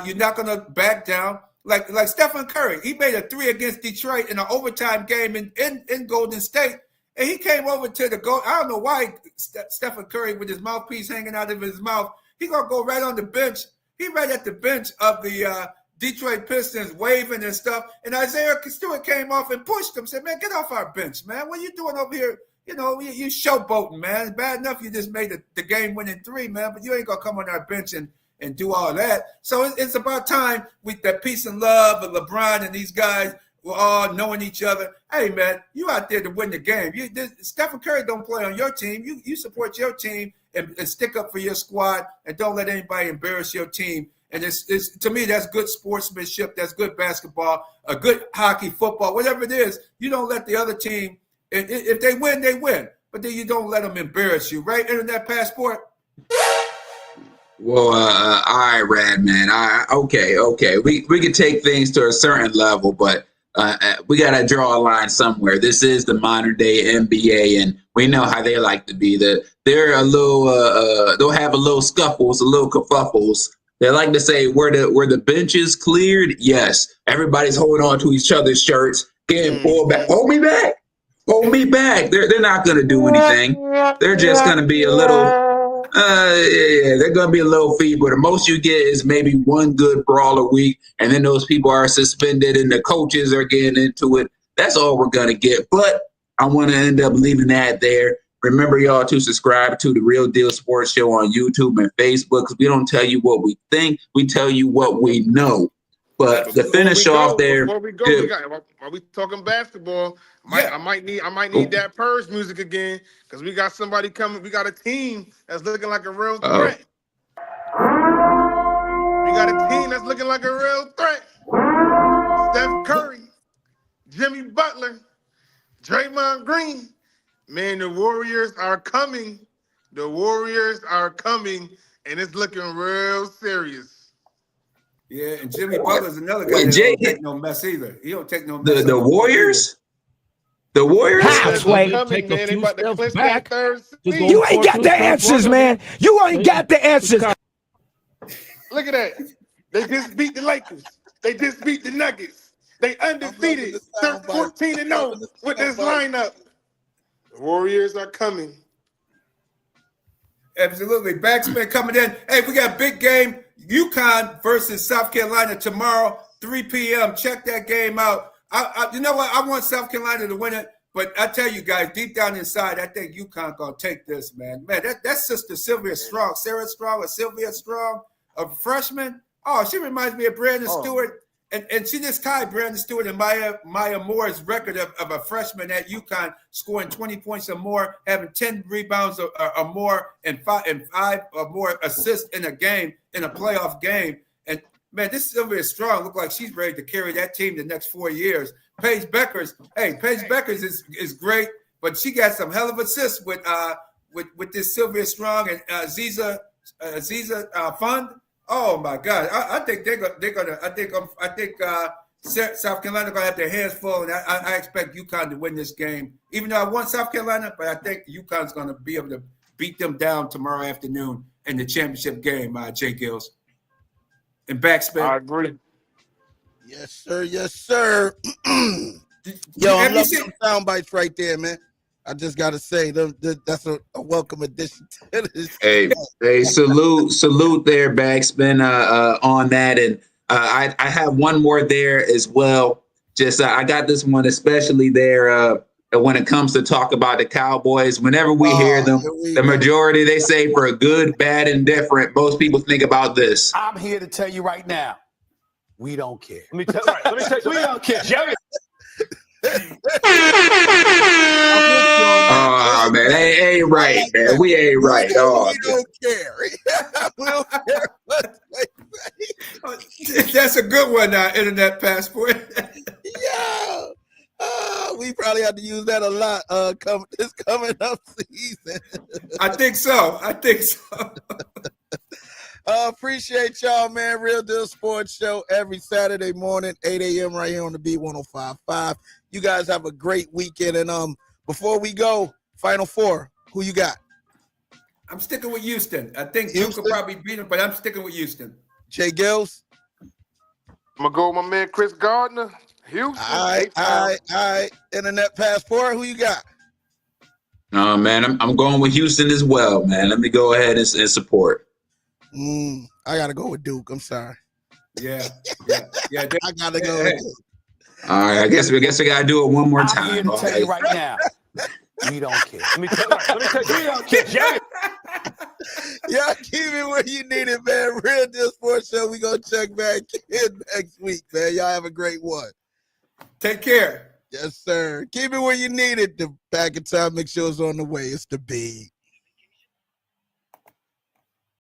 [SPEAKER 2] You're not going to back down. Like Stephen Curry, he made a 3 against Detroit in an overtime game in Golden State, and he came over to the goal. I don't know why Stephen Curry, with his mouthpiece hanging out of his mouth, he gonna go right on the bench. He right at the bench of the Detroit Pistons, waving and stuff. And Isaiah Stewart came off and pushed him. Said, "Man, get off our bench, man. What are you doing over here? You showboating, man. It's bad enough you just made the game-winning 3, man, but you ain't gonna come on our bench and do all that." So it's about time with that peace and love of LeBron and these guys were all knowing each other. Hey, man, you out there to win the game. Stephen Curry don't play on your team. You support your team and stick up for your squad, and don't let anybody embarrass your team. And it's to me, that's good sportsmanship. That's good basketball, a good hockey, football, whatever it is. You don't let the other team, if they win, they win. but then you don't let them embarrass you, right? Internet Passport.
[SPEAKER 4] Well, all right, Rad man. Okay. We can take things to a certain level, but we got to draw a line somewhere. This is the modern day NBA, and we know how they like to be. They're a little, they'll have a little scuffles, a little kerfuffles. They like to say, where the bench is cleared, yes, everybody's holding on to each other's shirts, getting pulled back. Hold me back. Hold me back. They're not going to do anything. They're just going to be a little, they're going to be a little feeble. The most you get is maybe one good brawl a week, and then those people are suspended and the coaches are getting into it. That's all we're going to get. But I want to end up leaving that there. Remember, y'all, to subscribe to the Real Deal Sports Show on YouTube and Facebook, because we don't tell you what we think. We tell you what we know. But to finish off there,
[SPEAKER 3] before we go, are we talking basketball? I might need that purge music again, because we got somebody coming. We got a team that's looking like a real threat. We got a team that's looking like a real threat. Steph Curry, Jimmy Butler, Draymond Green. Man, the Warriors are coming. The Warriors are coming, and it's looking real serious.
[SPEAKER 2] Yeah, and Jimmy Butler's another guy that don't take no mess either. He don't take no mess.
[SPEAKER 4] The Warriors? The Warriors?
[SPEAKER 3] Coming, man. They about to clinch that third seed.
[SPEAKER 6] You ain't got the answers, man. You ain't got the answers.
[SPEAKER 3] Look at that. They just beat the Lakers. They just beat the Nuggets. They undefeated, 14-0 with this lineup. The Warriors are coming.
[SPEAKER 2] Absolutely. BacSpin coming in. Hey, we got a big game. UConn versus South Carolina tomorrow, 3 p.m. Check that game out. You know what? I want South Carolina to win it, but I tell you guys, deep down inside, I think UConn going to take this, man. Man, that's Sister Sylvia Strong. Sarah Strong or Sylvia Strong, a freshman. Oh, she reminds me of Brandon Stewart. And she just tied Brandon Stewart and Maya Moore's record of a freshman at UConn, scoring 20 points or more, having 10 rebounds or more, and five or more assists in a game, in a playoff game. And, man, this Sylvia Strong look like she's ready to carry that team the next 4 years. Paige Beckers is great, but she got some hell of assists with this Sylvia Strong and Ziza Fund. Oh my God! I think they're gonna. I think South Carolina gonna have their hands full, and I expect UConn to win this game. Even though I want South Carolina, but I think UConn's gonna be able to beat them down tomorrow afternoon in the championship game. J-GILLZ and BacSpin.
[SPEAKER 3] I agree.
[SPEAKER 6] Yes, sir. Yes, sir. Yo, I'm loving some sound bites right there, man. I just got to say, that's a welcome addition to this.
[SPEAKER 4] Hey, salute there, BacSpin, on that. And I have one more there as well. Just I got this one especially there when it comes to talk about the Cowboys. Whenever we hear them, the majority, they say for a good, bad, and different. Most people think about this.
[SPEAKER 6] I'm here to tell you right now, we don't care.
[SPEAKER 7] Let me tell you, we don't care. Jerry.
[SPEAKER 4] Oh man, they ain't right, man. We ain't right.
[SPEAKER 6] We don't care. We don't care.
[SPEAKER 2] That's a good one, Internet Passport.
[SPEAKER 6] Yeah. We probably have to use that a lot this coming up season.
[SPEAKER 2] I think so.
[SPEAKER 6] Appreciate y'all, man. Real Deal Sports Show every Saturday morning, 8 a.m. right here on the Beat 105.5. You guys have a great weekend. And before we go, Final Four, who you got?
[SPEAKER 2] I'm sticking with Houston. I think Duke could probably beat them, but I'm sticking with Houston.
[SPEAKER 6] J-GILLZ?
[SPEAKER 3] I'm going to go with my man Chris Gardner. Houston.
[SPEAKER 6] All right. Internet Passport, who you got?
[SPEAKER 4] Man, I'm going with Houston as well, man. Let me go ahead and support.
[SPEAKER 6] I got to go with Duke. I'm sorry.
[SPEAKER 2] Yeah.
[SPEAKER 6] I got to go with Duke.
[SPEAKER 4] All right, I guess we got to do it one more
[SPEAKER 7] I'm
[SPEAKER 4] time.
[SPEAKER 7] here to tell you right now, we don't care. Let me tell you, we don't care. Jerry.
[SPEAKER 6] Y'all keep it where you need it, man. Real Deal Sports Show. We going to check back in next week, man. Y'all have a great one.
[SPEAKER 2] Take care.
[SPEAKER 6] Yes, sir. Keep it where you need it. The Back in Time Mix Show's on the way. It's the Beat.